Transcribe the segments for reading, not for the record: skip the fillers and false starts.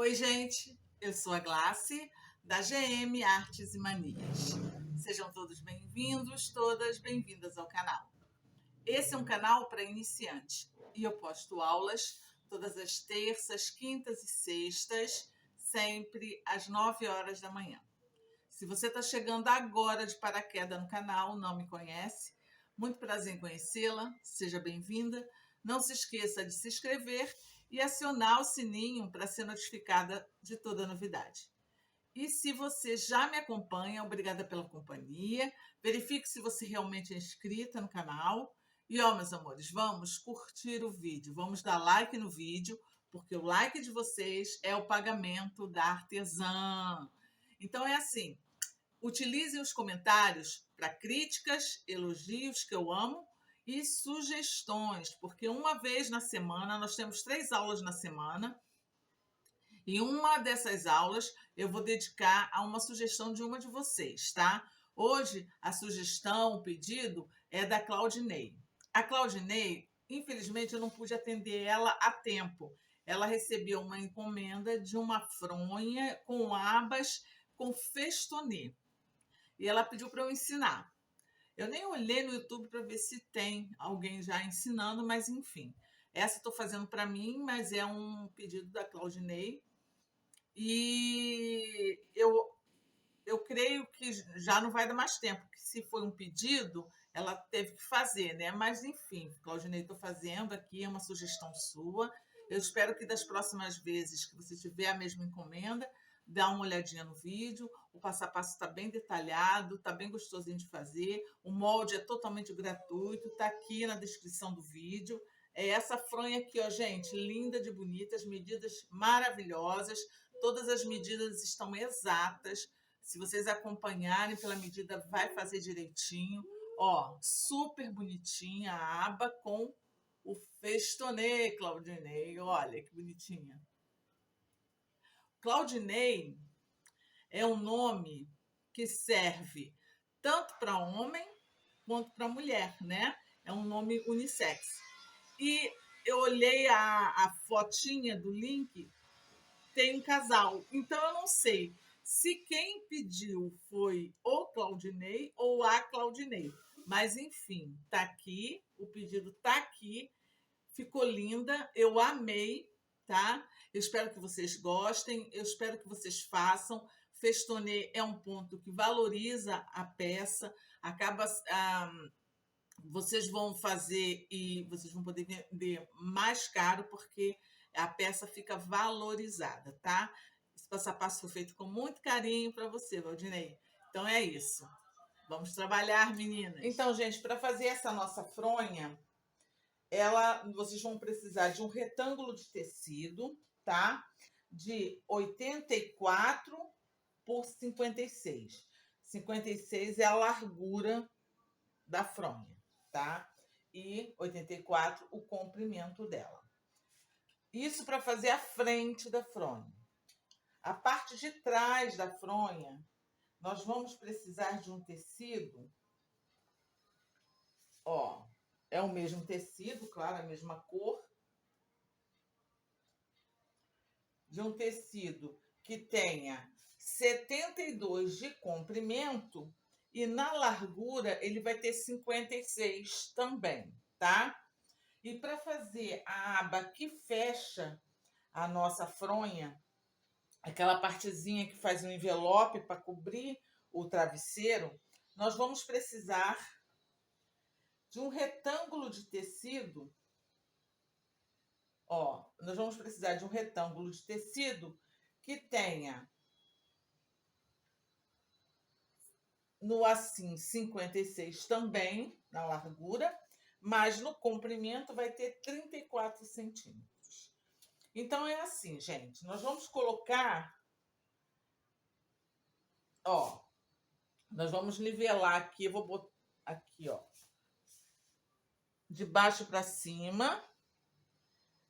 Oi, gente, eu sou a Glace, da GM Artes e Manias. Sejam todos bem-vindos, todas bem-vindas ao canal. Esse é um canal para iniciantes e eu posto aulas todas as terças, quintas e sextas, sempre às 9 horas da manhã. Se você está chegando agora de paraquedas no canal, não me conhece, muito prazer em conhecê-la, seja bem-vinda. Não se esqueça de se inscrever e acionar o sininho para ser notificada de toda novidade. E se você já me acompanha, obrigada pela companhia. Verifique se você realmente é inscrita no canal. E ó, meus amores, vamos curtir o vídeo, vamos dar like no vídeo, porque o like de vocês é o pagamento da artesã. Então é assim, utilizem os comentários para críticas, elogios, que eu amo, e sugestões, porque uma vez na semana, nós temos 3 aulas na semana, e uma dessas aulas eu vou dedicar a uma sugestão de uma de vocês, tá? Hoje, a sugestão, o pedido é da Claudinei. A Claudinei, infelizmente, eu não pude atender ela a tempo. Ela recebeu uma encomenda de uma fronha com abas com festonê. E ela pediu para eu ensinar. Eu nem olhei no YouTube para ver se tem alguém já ensinando, mas enfim. Essa estou fazendo para mim, mas é um pedido da Claudinei. E eu creio que já não vai dar mais tempo, porque se foi um pedido, ela teve que fazer, né? Mas enfim, Claudinei, estou fazendo aqui, é uma sugestão sua. Eu espero que das próximas vezes que você tiver a mesma encomenda, dá uma olhadinha no vídeo. O passo a passo está bem detalhado, está bem gostosinho de fazer. O molde é totalmente gratuito, está aqui na descrição do vídeo. É essa fronha aqui, ó, gente, linda de bonita, as medidas maravilhosas. Todas as medidas estão exatas. Se vocês acompanharem pela medida, vai fazer direitinho. Ó, super bonitinha a aba com o festonê, Claudinei. Olha que bonitinha. Claudinei é um nome que serve tanto para homem quanto para mulher, né? É um nome unissex. E eu olhei a fotinha do link, tem um casal. Então eu não sei se quem pediu foi o Claudinei ou a Claudinei. Mas enfim, tá aqui, o pedido tá aqui, ficou linda, eu amei, tá? Eu espero que vocês gostem, eu espero que vocês façam. Festonê é um ponto que valoriza a peça, acaba vocês vão fazer e vocês vão poder vender mais caro porque a peça fica valorizada, tá? Esse passo a passo foi feito com muito carinho para você, Valdinei. Então é isso. Vamos trabalhar, meninas. Então, gente, para fazer essa nossa fronha, vocês vão precisar de um retângulo de tecido, tá? De 84 por 56. 56 é a largura da fronha, tá? E 84 o comprimento dela. Isso para fazer a frente da fronha. A parte de trás da fronha, nós vamos precisar de um tecido, ó, é o mesmo tecido, claro, a mesma cor, de um tecido que tenha 72 de comprimento e na largura ele vai ter 56 também, tá? E para fazer a aba que fecha a nossa fronha, aquela partezinha que faz um envelope para cobrir o travesseiro, nós vamos precisar de um retângulo de tecido. Ó, nós vamos precisar de um retângulo de tecido que tenha no assim 56 também, na largura, mas no comprimento vai ter 34 centímetros. Então é assim, gente, nós vamos colocar, ó, nós vamos nivelar aqui, eu vou botar aqui, ó, de baixo para cima,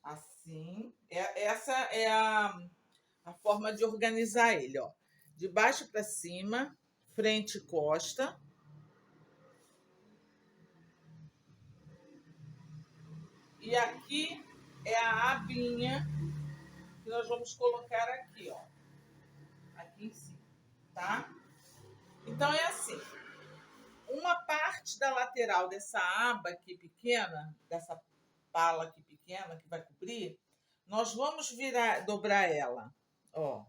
assim. Essa é a forma de organizar ele, ó. De baixo para cima, frente e costa. E aqui é a abinha que nós vamos colocar aqui, ó. Aqui em cima, tá? Então é assim. Uma parte da lateral dessa aba aqui pequena, dessa pala aqui pequena que vai cobrir, nós vamos dobrar ela, ó.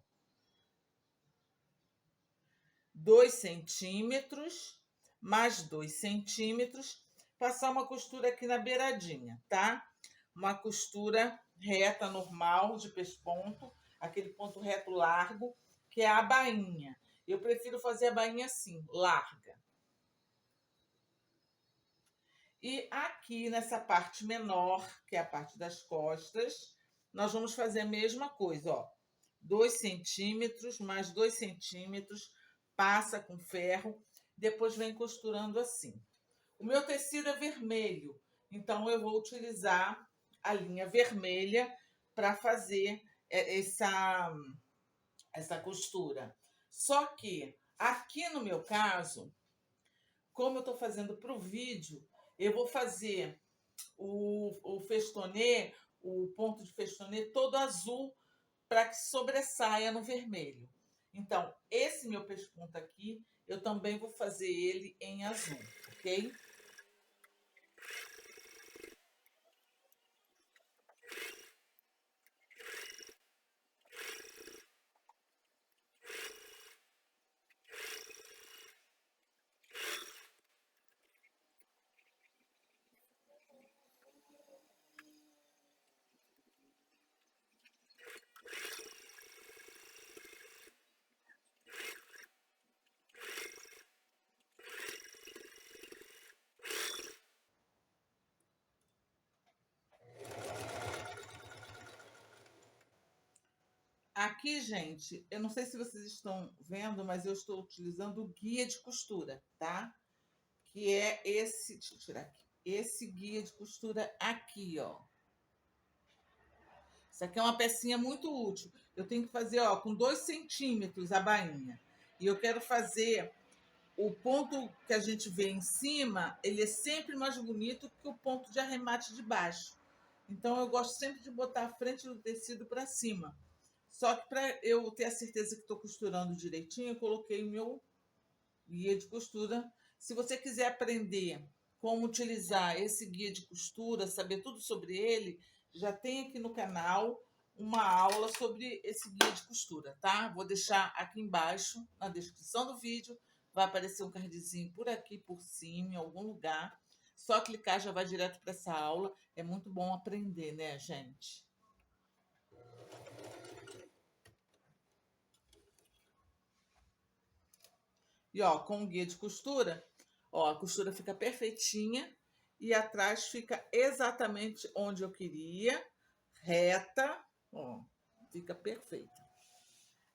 2 centímetros, mais 2 centímetros, passar uma costura aqui na beiradinha, tá? Uma costura reta, normal, de pesponto, aquele ponto reto largo, que é a bainha. Eu prefiro fazer a bainha assim, larga. E aqui nessa parte menor, que é a parte das costas, nós vamos fazer a mesma coisa, ó. 2 centímetros, mais 2 centímetros, passa com ferro, depois vem costurando assim. O meu tecido é vermelho, então eu vou utilizar a linha vermelha para fazer essa costura. Só que aqui no meu caso, como eu estou fazendo para o vídeo, eu vou fazer o festonê, o ponto de festonê todo azul, para que sobressaia no vermelho. Então, esse meu pesponto aqui, eu também vou fazer ele em azul, ok? Aqui, gente, eu não sei se vocês estão vendo, mas eu estou utilizando o guia de costura, tá? Que é esse, deixa eu tirar aqui, esse guia de costura aqui, ó. Isso aqui é uma pecinha muito útil. Eu tenho que fazer, ó, com 2 centímetros a bainha. E eu quero fazer o ponto que a gente vê em cima, ele é sempre mais bonito que o ponto de arremate de baixo. Então, eu gosto sempre de botar a frente do tecido para cima. Só que para eu ter a certeza que estou costurando direitinho, eu coloquei o meu guia de costura. Se você quiser aprender como utilizar esse guia de costura, saber tudo sobre ele, já tem aqui no canal uma aula sobre esse guia de costura, tá? Vou deixar aqui embaixo, na descrição do vídeo, vai aparecer um cardzinho por aqui, por cima, em algum lugar. Só clicar já vai direto para essa aula. É muito bom aprender, né, gente? E ó, com o guia de costura, ó, a costura fica perfeitinha e atrás fica exatamente onde eu queria, reta, ó, fica perfeita.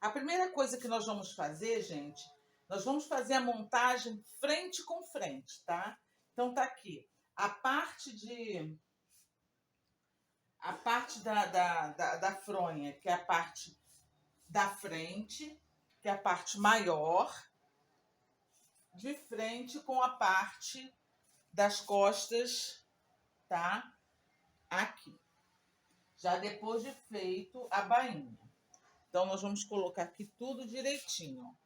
A primeira coisa que nós vamos fazer, gente, nós vamos fazer a montagem frente com frente, tá? Então tá aqui, a parte da fronha, que é a parte da frente, que é a parte maior, de frente com a parte das costas, tá? Aqui. Já depois de feito a bainha. Então, nós vamos colocar aqui tudo direitinho.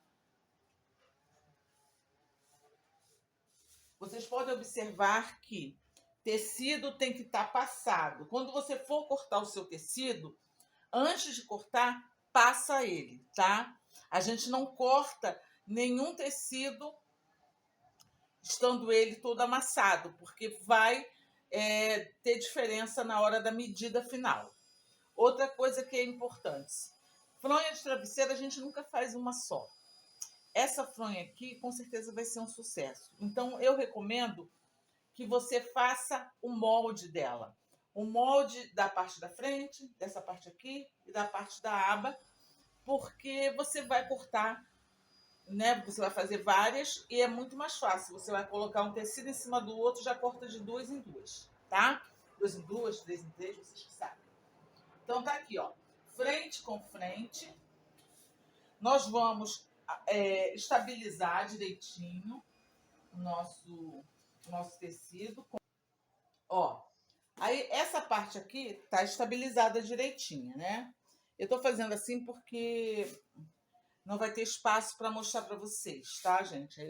Vocês podem observar que tecido tem que estar passado. Quando você for cortar o seu tecido, antes de cortar, passa ele, tá? A gente não corta nenhum tecido estando ele todo amassado, porque vai ter diferença na hora da medida final. Outra coisa que é importante, fronha de travesseiro a gente nunca faz uma só. Essa fronha aqui com certeza vai ser um sucesso. Então eu recomendo que você faça o molde dela. O molde da parte da frente, dessa parte aqui e da parte da aba, porque você vai cortar, né? Você vai fazer várias e é muito mais fácil. Você vai colocar um tecido em cima do outro, já corta de 2 em 2, tá? 2 em 2, 3 em 3, vocês que sabem. Então tá aqui, ó, frente com frente. Nós vamos estabilizar direitinho o nosso tecido. Ó, aí essa parte aqui tá estabilizada direitinho, né? Eu tô fazendo assim porque não vai ter espaço para mostrar para vocês, tá, gente?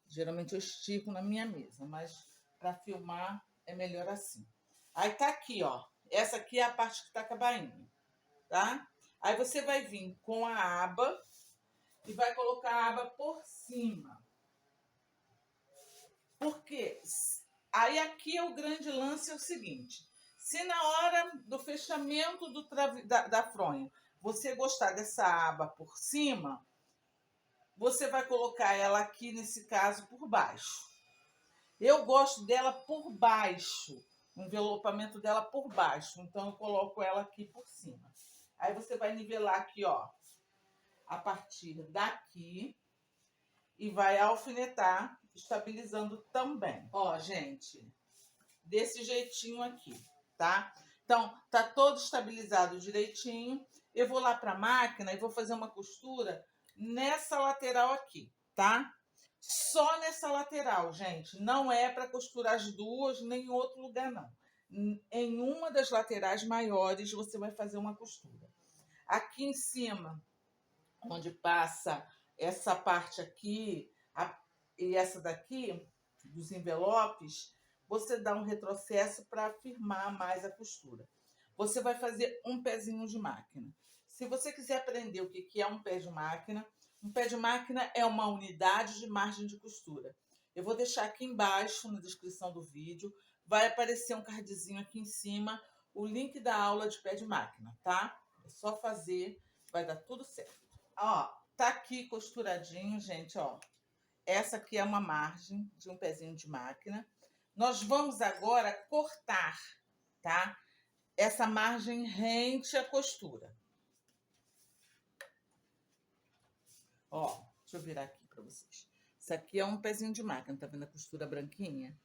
Geralmente eu estico na minha mesa, mas para filmar é melhor assim. Aí tá aqui, ó. Essa aqui é a parte que tá com a bainha, tá? Aí você vai vir com a aba e vai colocar a aba por cima. Porque aí aqui é o grande lance é o seguinte: se na hora do fechamento da fronha você gostar dessa aba por cima, você vai colocar ela aqui, nesse caso, por baixo. Eu gosto dela por baixo, o envelopamento dela por baixo, então eu coloco ela aqui por cima. Aí você vai nivelar aqui, ó, a partir daqui e vai alfinetar, estabilizando também. Ó, gente, desse jeitinho aqui, tá? Então, tá todo estabilizado direitinho. Eu vou lá para a máquina e vou fazer uma costura nessa lateral aqui, tá? Só nessa lateral, gente. Não é para costurar as duas, nem em outro lugar, não. Em uma das laterais maiores, você vai fazer uma costura. Aqui em cima, onde passa essa parte aqui e essa daqui, dos envelopes, você dá um retrocesso para firmar mais a costura. Você vai fazer um pezinho de máquina. Se você quiser aprender o que é um pé de máquina é uma unidade de margem de costura. Eu vou deixar aqui embaixo, na descrição do vídeo, vai aparecer um cardzinho aqui em cima, o link da aula de pé de máquina, tá? É só fazer, vai dar tudo certo. Ó, tá aqui costuradinho, gente, ó. Essa aqui é uma margem de um pezinho de máquina. Nós vamos agora cortar, tá? Essa margem rente à costura. Ó, deixa eu virar aqui para vocês. Isso aqui é um pezinho de máquina, tá vendo a costura branquinha?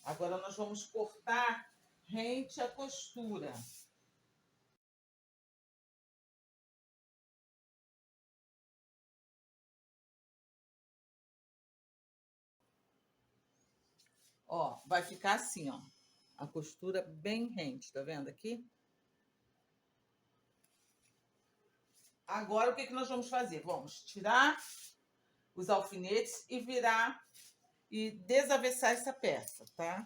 Agora nós vamos cortar rente à costura. Ó, vai ficar assim, ó. A costura bem rente, tá vendo aqui? Agora, o que nós vamos fazer? Vamos tirar os alfinetes e virar e desavessar essa peça, tá?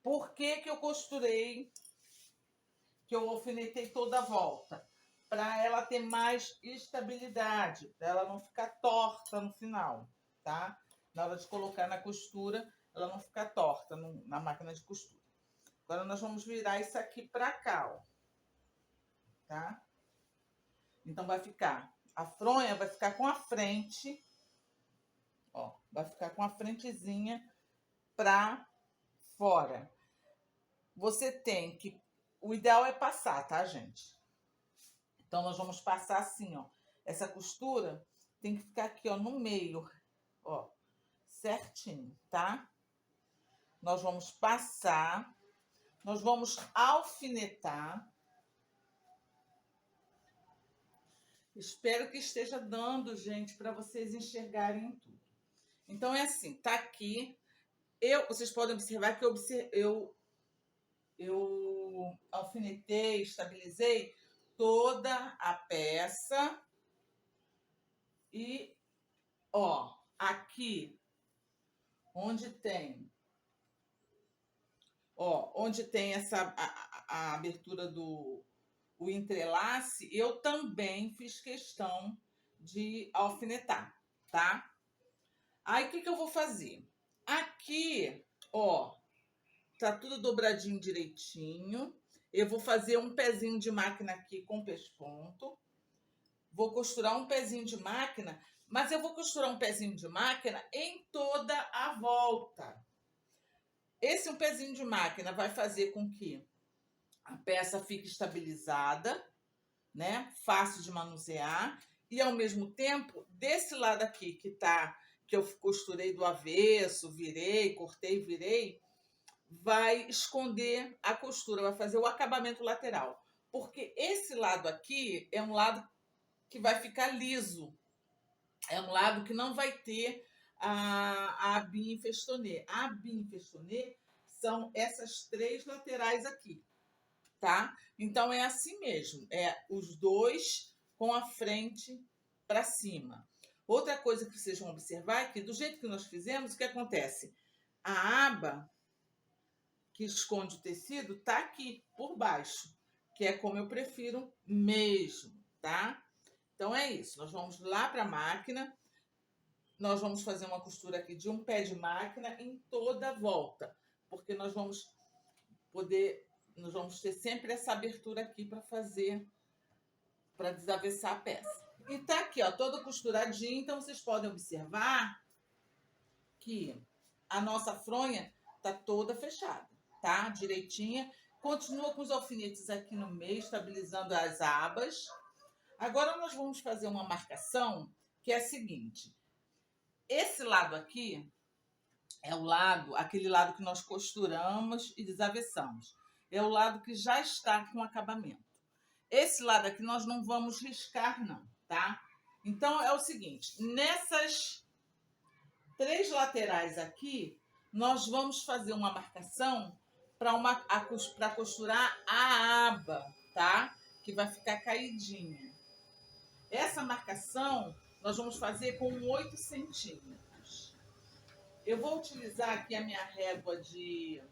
Por que eu costurei, que eu alfinetei toda a volta? Para ela ter mais estabilidade, para ela não ficar torta no final, tá? Na hora de colocar na costura, ela não ficar torta na máquina de costura. Agora nós vamos virar isso aqui para cá, ó. Tá? Então vai ficar, a fronha vai ficar com a frente, ó, vai ficar com a frentezinha para fora. Você tem que, o ideal é passar, tá, gente? Então nós vamos passar assim, ó. Essa costura tem que ficar aqui, ó, no meio, ó, certinho, tá? Nós vamos passar, nós vamos alfinetar. Espero que esteja dando, gente, para vocês enxergarem tudo. Então é assim, tá aqui. Vocês podem observar que eu alfinetei, estabilizei toda a peça. E, ó, aqui onde tem, ó, onde tem a abertura do o entrelace, eu também fiz questão de alfinetar, tá? Aí, o que eu vou fazer? Aqui, ó, tá tudo dobradinho direitinho. Eu vou fazer um pezinho de máquina aqui com pesponto. Vou costurar um pezinho de máquina, mas eu vou costurar um pezinho de máquina em toda a volta. Esse um pezinho de máquina vai fazer com que a peça fique estabilizada, né? Fácil de manusear. E, ao mesmo tempo, desse lado aqui que eu costurei do avesso, virei, cortei, virei, vai esconder a costura, vai fazer o acabamento lateral. Porque esse lado aqui é um lado que vai ficar liso. É um lado que não vai ter a abinha festonê. A abinha festonê são essas 3 laterais aqui, tá? Então, é assim mesmo, é os 2 com a frente para cima. Outra coisa que vocês vão observar é que, do jeito que nós fizemos, o que acontece? A aba que esconde o tecido tá aqui, por baixo, que é como eu prefiro mesmo, tá? Então, é isso. Nós vamos lá para a máquina. Nós vamos fazer uma costura aqui de um pé de máquina em toda a volta, porque nós vamos ter sempre essa abertura aqui para fazer, para desavessar a peça. E tá aqui, ó, toda costuradinha, então vocês podem observar que a nossa fronha tá toda fechada, tá? Direitinha. Continua com os alfinetes aqui no meio, estabilizando as abas. Agora nós vamos fazer uma marcação que é a seguinte. Esse lado aqui é o lado, aquele lado que nós costuramos e desavessamos. É o lado que já está com acabamento. Esse lado aqui nós não vamos riscar, não, tá? Então, é o seguinte, nessas 3 laterais aqui, nós vamos fazer uma marcação para costurar a aba, tá? Que vai ficar caidinha. Essa marcação nós vamos fazer com 8 centímetros. Eu vou utilizar aqui a minha régua de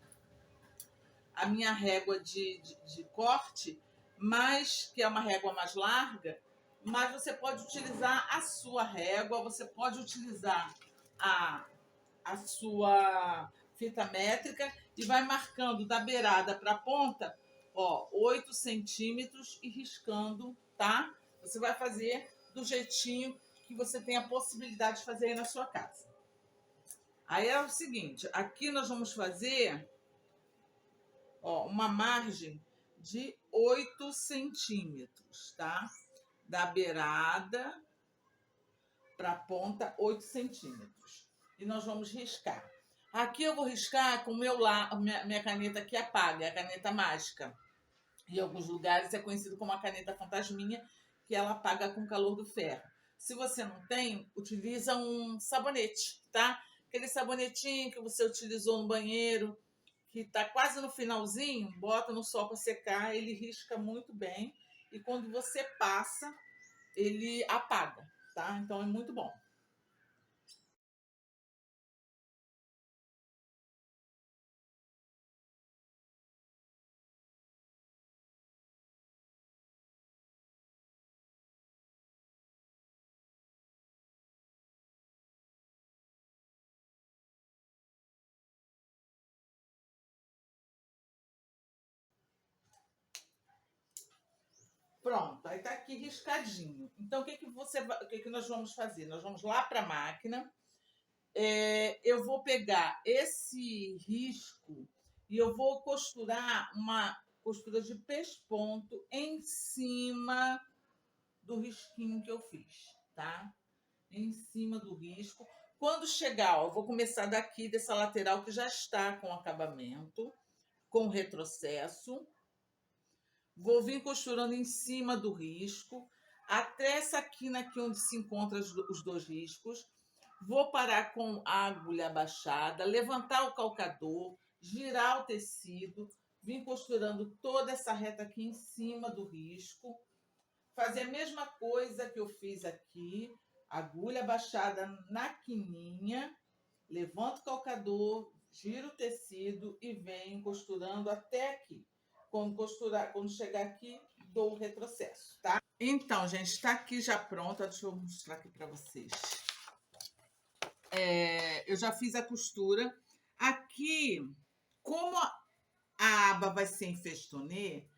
corte, mas que é uma régua mais larga, mas você pode utilizar a sua régua, você pode utilizar a sua fita métrica e vai marcando da beirada para a ponta, ó, 8 centímetros e riscando, tá? Você vai fazer do jeitinho que você tem a possibilidade de fazer aí na sua casa. Aí é o seguinte, aqui nós vamos fazer, ó, uma margem de 8 centímetros, tá? Da beirada para a ponta, 8 centímetros. E nós vamos riscar. Aqui eu vou riscar com minha caneta que apaga, a caneta mágica. Em alguns lugares é conhecido como a caneta fantasminha, que ela apaga com o calor do ferro. Se você não tem, utiliza um sabonete, tá? Aquele sabonetinho que você utilizou no banheiro, que está quase no finalzinho, bota no sol para secar, ele risca muito bem. E quando você passa, ele apaga, tá? Então é muito bom. Pronto, aí tá aqui riscadinho. Então, o que que nós vamos fazer? Nós vamos lá para a máquina. Eu vou pegar esse risco e eu vou costurar uma costura de pesponto em cima do risquinho que eu fiz, tá? Em cima do risco. Quando chegar, ó, eu vou começar daqui dessa lateral que já está com acabamento, com retrocesso. Vou vir costurando em cima do risco, até essa quina aqui onde se encontram os 2 riscos. Vou parar com a agulha abaixada, levantar o calcador, girar o tecido, vir costurando toda essa reta aqui em cima do risco. Fazer a mesma coisa que eu fiz aqui, agulha abaixada na quininha, levanto o calcador, giro o tecido e venho costurando até aqui. Quando chegar aqui, dou o retrocesso, tá? Então, gente, está aqui já pronta. Deixa eu mostrar aqui para vocês. Eu já fiz a costura. Aqui, como a aba vai ser em festonê,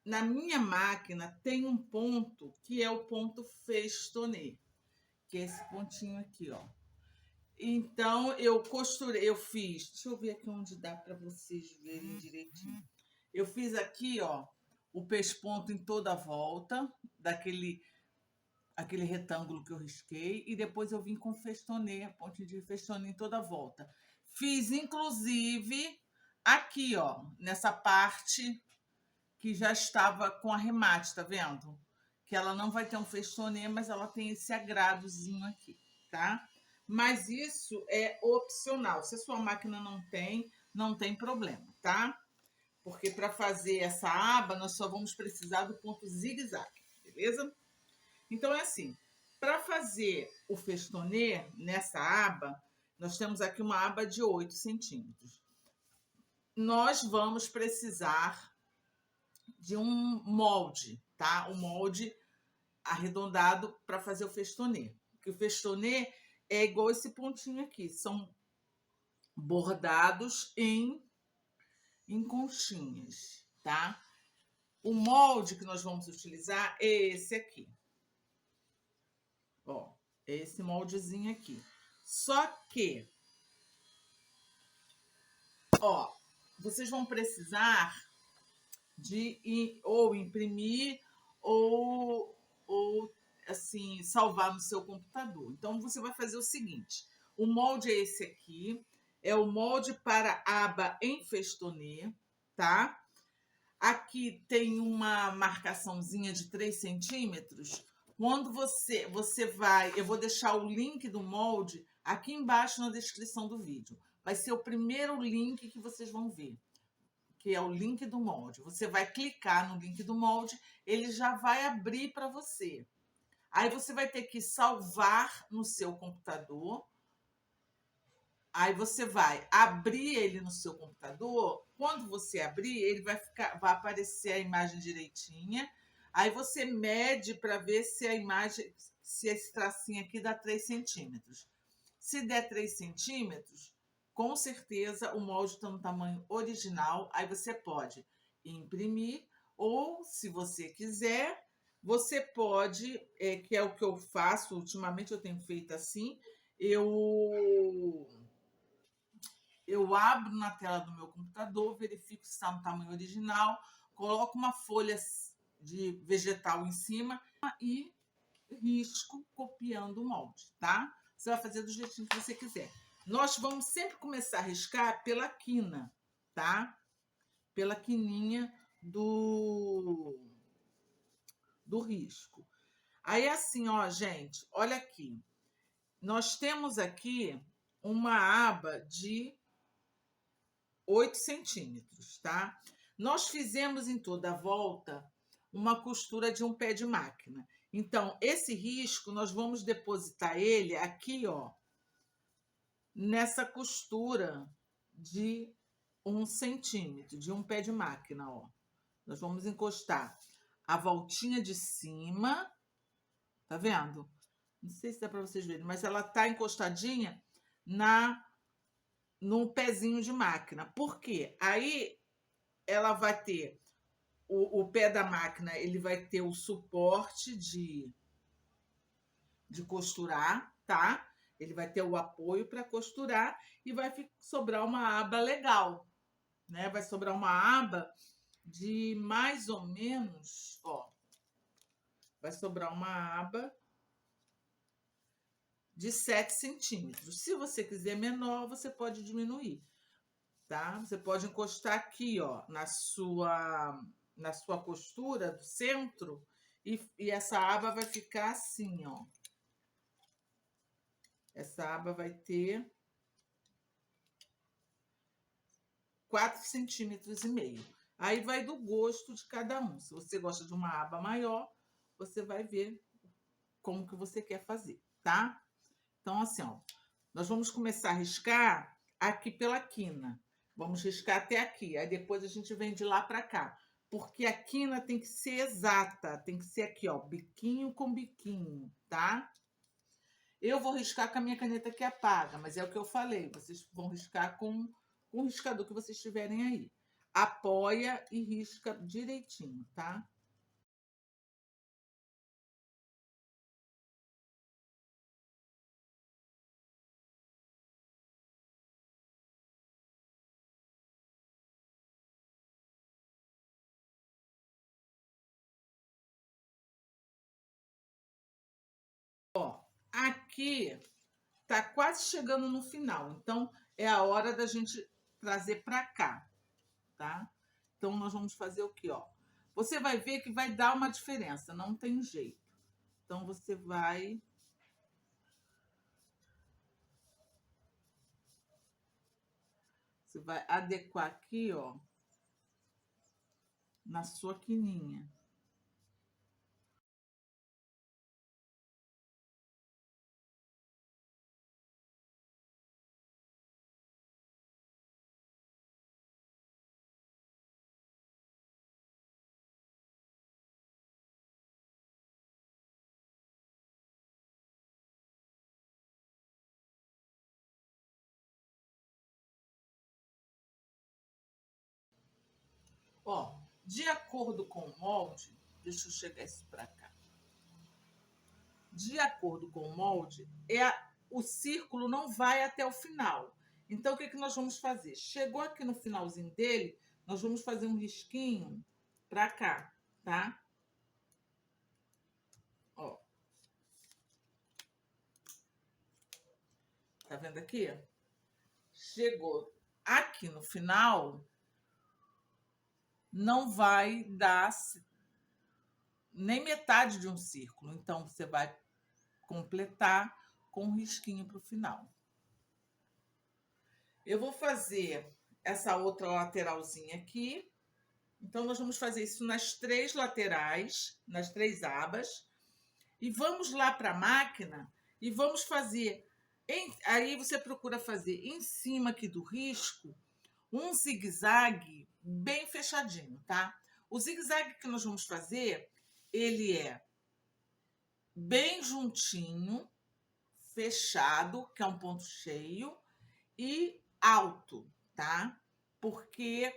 na minha máquina tem um ponto que é o ponto festonê, que é esse pontinho aqui, ó. Então, eu costurei, eu fiz... Deixa eu ver aqui onde dá para vocês verem direitinho. Eu fiz aqui, ó, o pesponto em toda a volta daquele retângulo que eu risquei e depois eu vim com festonê, a pontinha de festonê em toda a volta. Fiz, inclusive, aqui, ó, nessa parte que já estava com arremate, tá vendo? Que ela não vai ter um festonê, mas ela tem esse agradozinho aqui, tá? Mas isso é opcional. Se a sua máquina não tem, não tem problema, tá? Porque para fazer essa aba, nós só vamos precisar do ponto zigue-zague, beleza? Então, é assim, para fazer o festonê nessa aba, nós temos aqui uma aba de 8 centímetros. Nós vamos precisar de um molde, tá? Um molde arredondado para fazer o festonê. Porque o festonê é igual esse pontinho aqui, são bordados em conchinhas, tá? O molde que nós vamos utilizar é esse aqui. Ó, é esse moldezinho aqui. Só que, ó, vocês vão precisar de ou imprimir ou assim, salvar no seu computador. Então, você vai fazer o seguinte: o molde é esse aqui, é o molde para aba em festonê, tá? Aqui tem uma marcaçãozinha de 3 centímetros. Quando você vai, eu vou deixar o link do molde aqui embaixo na descrição do vídeo. Vai ser o primeiro link que vocês vão ver, que é o link do molde. Você vai clicar no link do molde, ele já vai abrir para você. Aí você vai ter que salvar no seu computador. Aí você vai abrir ele no seu computador. Quando você abrir, ele vai aparecer a imagem direitinha. Aí você mede para ver se a imagem, se esse tracinho aqui dá 3 centímetros. Se der 3 centímetros, com certeza o molde está no tamanho original. Aí você pode imprimir, ou se você quiser, você pode, que é o que eu faço, ultimamente eu tenho feito assim, eu abro na tela do meu computador, verifico se está no tamanho original, coloco uma folha de vegetal em cima e risco copiando o molde, tá? Você vai fazer do jeitinho que você quiser. Nós vamos sempre começar a riscar pela quina, tá? Pela quininha do risco. Aí assim, ó, gente, olha aqui. Nós temos aqui uma aba de 8 centímetros, tá? Nós fizemos em toda a volta uma costura de um pé de máquina. Então, esse risco, nós vamos depositar ele aqui, ó, nessa costura de 1 centímetro, de um pé de máquina, ó. Nós vamos encostar a voltinha de cima, tá vendo? Não sei se dá para vocês verem, mas ela tá encostadinha num pezinho de máquina. Por quê? Aí ela vai ter o pé da máquina, ele vai ter o suporte de costurar, tá? Ele vai ter o apoio para costurar e vai sobrar uma aba legal, né? Vai sobrar uma aba de mais ou menos, ó, vai sobrar uma aba de 7 centímetros. Se você quiser menor, você pode diminuir, tá? Você pode encostar aqui, ó, na sua costura do centro e essa aba vai ficar assim, ó. Essa aba vai ter 4,5 centímetros. Aí vai do gosto de cada um. Se você gosta de uma aba maior, você vai ver como que você quer fazer, tá? Então, assim, ó, nós vamos começar a riscar aqui pela quina. Vamos riscar até aqui. Aí depois a gente vem de lá para cá. Porque a quina tem que ser exata. Tem que ser aqui, ó, biquinho com biquinho, tá? Eu vou riscar com a minha caneta que apaga, mas é o que eu falei. Vocês vão riscar com o riscador que vocês tiverem aí. Apoia e risca direitinho, tá? Ó, aqui tá quase chegando no final, então é a hora da gente trazer para cá, tá? Então nós vamos fazer o quê, ó? Você vai ver que vai dar uma diferença, não tem jeito. Então você vai Você vai adequar aqui, ó, na sua quininha. Ó, de acordo com o molde, deixa eu chegar isso para cá. De acordo com o molde, o círculo não vai até o final. Então, o que, que nós vamos fazer? Chegou aqui no finalzinho dele, nós vamos fazer um risquinho para cá, tá? Ó. Tá vendo aqui? Chegou aqui no final, não vai dar nem metade de um círculo. Então, você vai completar com um risquinho para o final. Eu vou fazer essa outra lateralzinha aqui. Então, nós vamos fazer isso nas 3 laterais, nas 3 abas. E vamos lá para a máquina e vamos fazer... aí você procura fazer em cima aqui do risco um zigue-zague bem fechadinho, tá? O zigue-zague que nós vamos fazer, ele é bem juntinho, fechado, que é um ponto cheio, e alto, tá? Porque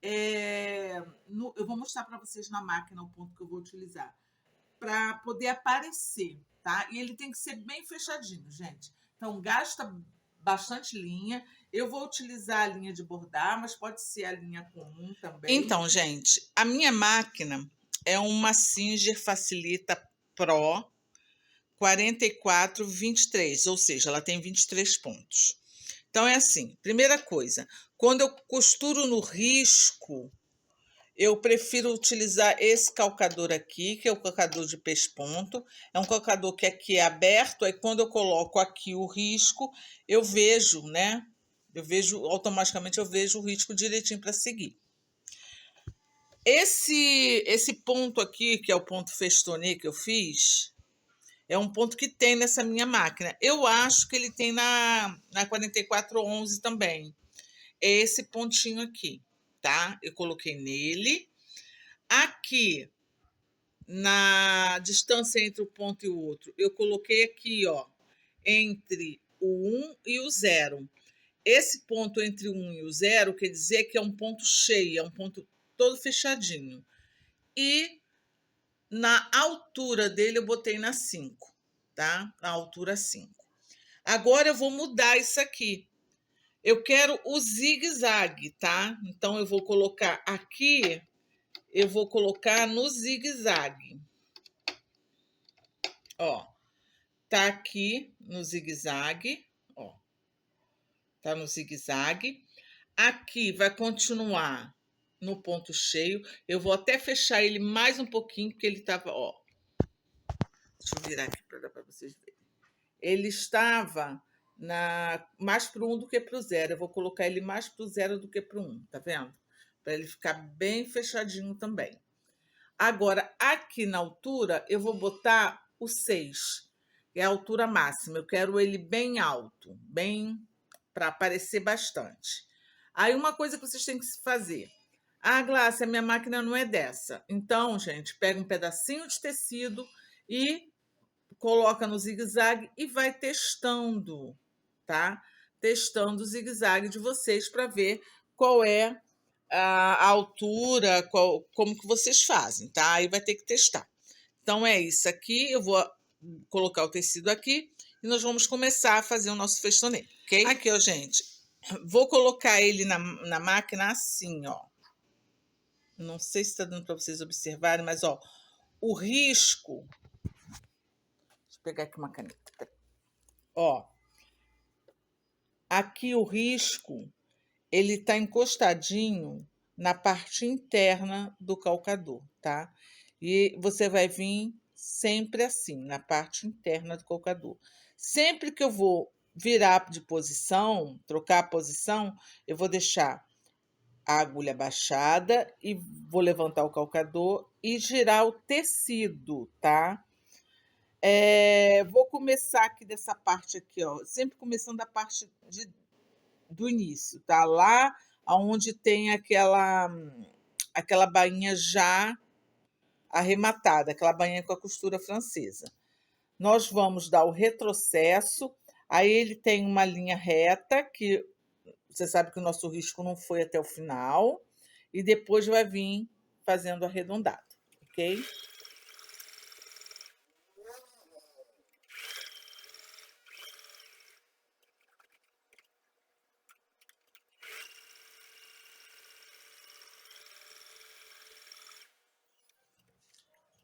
eu vou mostrar para vocês na máquina o ponto que eu vou utilizar para poder aparecer, tá? E ele tem que ser bem fechadinho, gente. Então, gasta bastante linha. Eu vou utilizar a linha de bordar, mas pode ser a linha comum também. Então, gente, a minha máquina é uma Singer Facilita Pro 4423, ou seja, ela tem 23 pontos. Então, é assim, primeira coisa, quando eu costuro no risco, eu prefiro utilizar esse calcador aqui, que é o calcador de pesponto. É um calcador que aqui é aberto, aí quando eu coloco aqui o risco, eu vejo, né? Automaticamente eu vejo o risco direitinho para seguir. Esse ponto aqui, que é o ponto festonê que eu fiz, é um ponto que tem nessa minha máquina. Eu acho que ele tem na 4411 também. É esse pontinho aqui, tá? Eu coloquei nele. Aqui, na distância entre o ponto e o outro, eu coloquei aqui, ó, entre o 1 e o 0. Esse ponto entre o 1 e o 0 quer dizer que é um ponto cheio, é um ponto todo fechadinho. E na altura dele eu botei na 5, tá? Na altura 5. Agora eu vou mudar isso aqui. Eu quero o zigue-zague, tá? Então eu vou colocar aqui, eu vou colocar no zigue-zague. Ó, tá aqui no zigue-zague, ó. Tá no zigue-zague. Aqui vai continuar no ponto cheio. Eu vou até fechar ele mais um pouquinho, porque ele tava, ó. Deixa eu virar aqui para dar para vocês verem. Ele estava mais para o 1 do que para o 0. Eu vou colocar ele mais para o 0 do que para o 1, tá vendo? Para ele ficar bem fechadinho também. Agora, aqui na altura, eu vou botar o 6, que é a altura máxima. Eu quero ele bem alto, bem para aparecer bastante. Aí, uma coisa que vocês têm que fazer. Ah, Glácia, a minha máquina não é dessa. Então, gente, pega um pedacinho de tecido e coloca no zigue-zague e vai testando, tá? Testando o zigue-zague de vocês para ver qual é a altura, como que vocês fazem, tá? Aí vai ter que testar. Então, é isso aqui. Eu vou colocar o tecido aqui e nós vamos começar a fazer o nosso festonê, ok? Aqui, ó, gente. Vou colocar ele na máquina assim, ó. Não sei se está dando para vocês observarem, mas, ó, o risco... Deixa eu pegar aqui uma caneta. Ó, aqui o risco, ele está encostadinho na parte interna do calcador, tá? E você vai vir sempre assim, na parte interna do calcador. Sempre que eu vou virar de posição, trocar a posição, eu vou deixar a agulha baixada e vou levantar o calcador e girar o tecido, tá? Vou começar aqui dessa parte aqui, ó, sempre começando da parte do início, tá? Lá aonde tem aquela bainha já arrematada, aquela bainha com a costura francesa. Nós vamos dar o retrocesso, aí ele tem uma linha reta, que você sabe que o nosso risco não foi até o final, e depois vai vir fazendo arredondado, ok?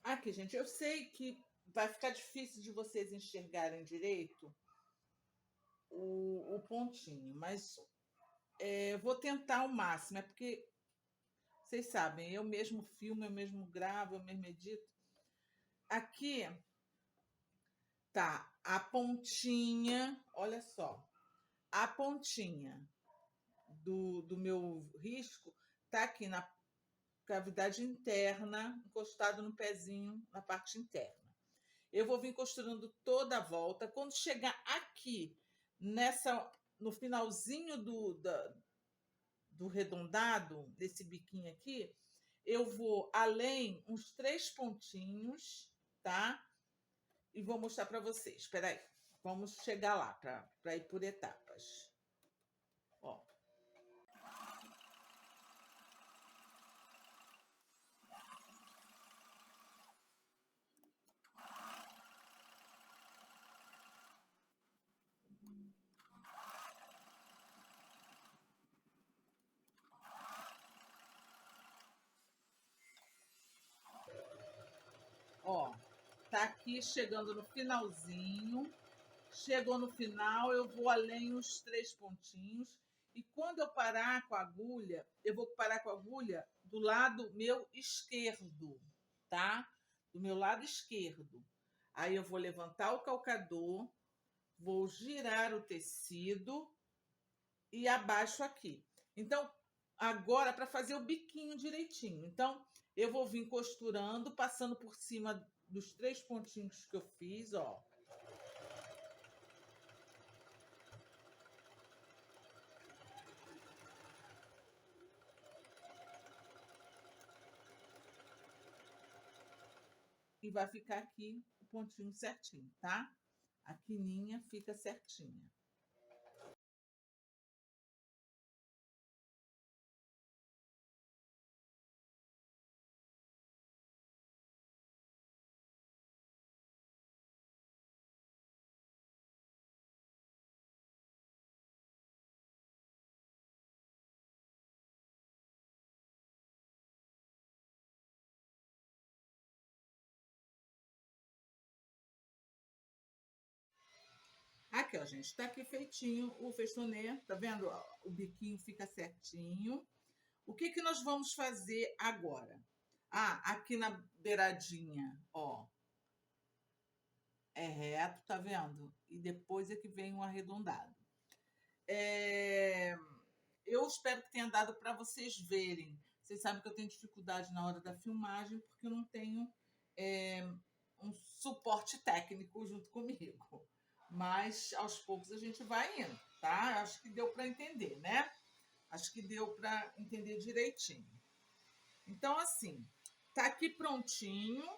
Aqui, gente, eu sei que vai ficar difícil de vocês enxergarem direito o pontinho, mas vou tentar ao máximo, é porque vocês sabem, eu mesmo filmo, eu mesmo gravo, eu mesmo edito. Aqui tá a pontinha, olha só, a pontinha do meu risco tá aqui na cavidade interna, encostado no pezinho, na parte interna. Eu vou vir costurando toda a volta. Quando chegar aqui, no finalzinho do redondado, desse biquinho aqui, eu vou além uns 3 pontinhos, tá? E vou mostrar para vocês. Espera aí, vamos chegar lá para ir por etapas. Ó. Ó, tá aqui chegando no finalzinho. Chegou no final, eu vou além uns 3 pontinhos. E quando eu parar com a agulha, eu vou parar com a agulha do lado meu esquerdo, tá? Do meu lado esquerdo. Aí eu vou levantar o calcador, vou girar o tecido e abaixo aqui. Então, agora para fazer o biquinho direitinho. Então, eu vou vir costurando, passando por cima dos 3 pontinhos que eu fiz, ó. E vai ficar aqui o pontinho certinho, tá? A quininha fica certinha. Aqui, ó, gente, tá aqui feitinho o festonê, tá vendo? O biquinho fica certinho. O que que nós vamos fazer agora? Ah, aqui na beiradinha, ó, é reto, tá vendo? E depois é que vem o arredondado. Eu espero que tenha dado para vocês verem. Vocês sabem que eu tenho dificuldade na hora da filmagem porque eu não tenho é, um suporte técnico junto comigo. Mas aos poucos a gente vai indo, tá? Acho que deu para entender, né? Acho que deu para entender direitinho. Então, assim, tá aqui prontinho.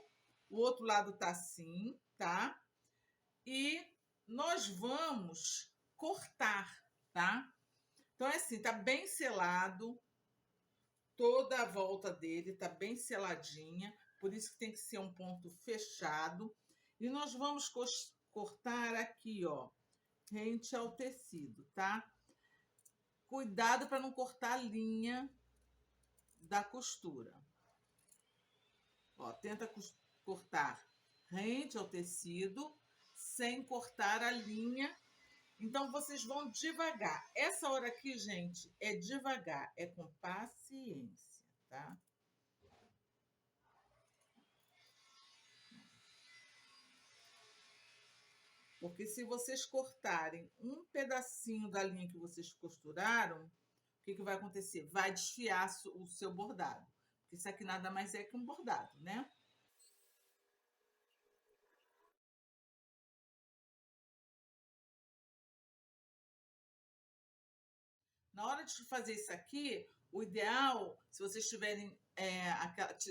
O outro lado tá assim, tá? E nós vamos cortar, tá? Então, é assim, tá bem selado, toda a volta dele tá bem seladinha, por isso que tem que ser um ponto fechado. E nós vamos cortar aqui, ó, rente ao tecido, tá? Cuidado para não cortar a linha da costura. Ó, tenta cortar rente ao tecido, sem cortar a linha. Então, vocês vão devagar. Essa hora aqui, gente, é devagar, é com paciência, tá? Porque se vocês cortarem um pedacinho da linha que vocês costuraram, o que vai acontecer? Vai desfiar o seu bordado. Porque isso aqui nada mais é que um bordado, né? Na hora de fazer isso aqui, o ideal, se vocês tiverem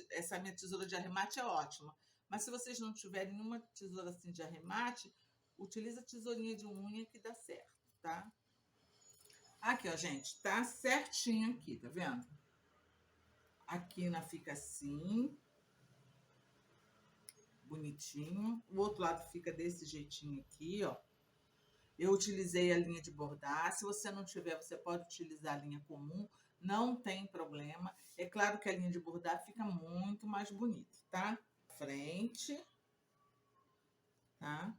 essa minha tesoura de arremate é ótima. Mas se vocês não tiverem uma tesoura assim de arremate, utiliza a tesourinha de unha que dá certo, tá? Aqui, ó, gente, tá certinho aqui, tá vendo? Aqui na fica assim, bonitinho. O outro lado fica desse jeitinho aqui, ó. Eu utilizei a linha de bordar. Se você não tiver, você pode utilizar a linha comum. Não tem problema. É claro que a linha de bordar fica muito mais bonita, tá? Frente, tá?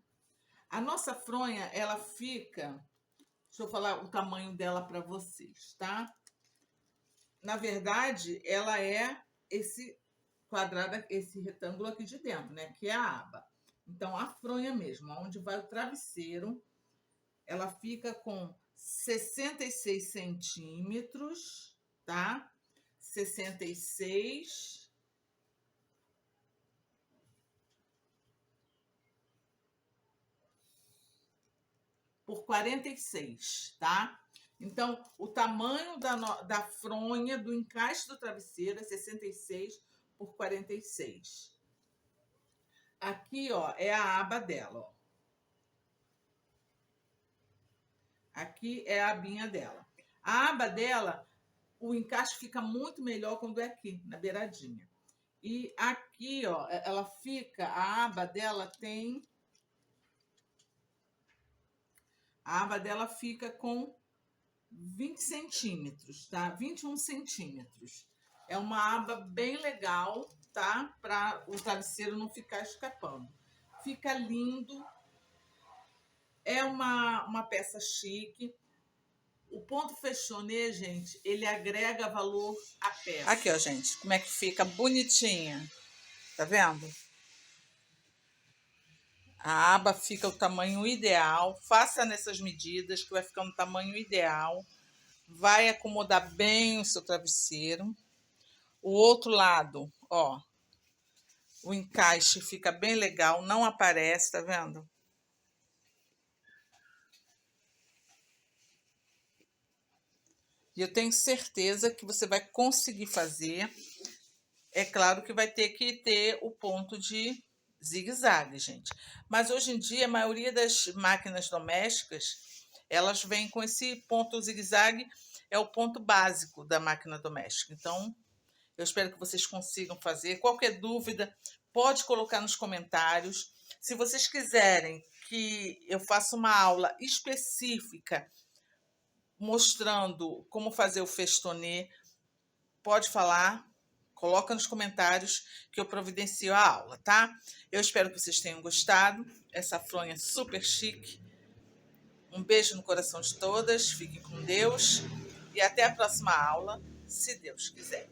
A nossa fronha, ela fica... Deixa eu falar o tamanho dela para vocês, tá? Na verdade, ela é esse quadrado, esse retângulo aqui de dentro, né? Que é a aba. Então, a fronha mesmo, onde vai o travesseiro, ela fica com 66 centímetros, tá? 66 por 46, tá? Então, o tamanho da fronha do encaixe do travesseiro é 66 por 46. Aqui, ó, é a aba dela, ó. Aqui é a abinha dela. A aba dela, o encaixe fica muito melhor quando é aqui, na beiradinha. E aqui, ó, ela fica, a aba dela tem... A aba dela fica com 20 centímetros, tá? 21 centímetros. É uma aba bem legal, tá? Para o travesseiro não ficar escapando. Fica lindo. É uma peça chique. O ponto fechonê, gente, ele agrega valor à peça. Aqui, ó, gente, como é que fica bonitinha. Tá vendo? A aba fica o tamanho ideal. Faça nessas medidas que vai ficar no tamanho ideal. Vai acomodar bem o seu travesseiro. O outro lado, ó, o encaixe fica bem legal, não aparece, tá vendo? E eu tenho certeza que você vai conseguir fazer. É claro que vai ter que ter o ponto de zigue-zague, gente. Mas hoje em dia, a maioria das máquinas domésticas, elas vêm com esse ponto zigue-zague, é o ponto básico da máquina doméstica. Então, eu espero que vocês consigam fazer. Qualquer dúvida, pode colocar nos comentários. Se vocês quiserem que eu faça uma aula específica mostrando como fazer o festonê, pode falar, coloca nos comentários que eu providencio a aula, tá? Eu espero que vocês tenham gostado. Essa fronha super chique. Um beijo no coração de todas, fiquem com Deus e até a próxima aula, se Deus quiser.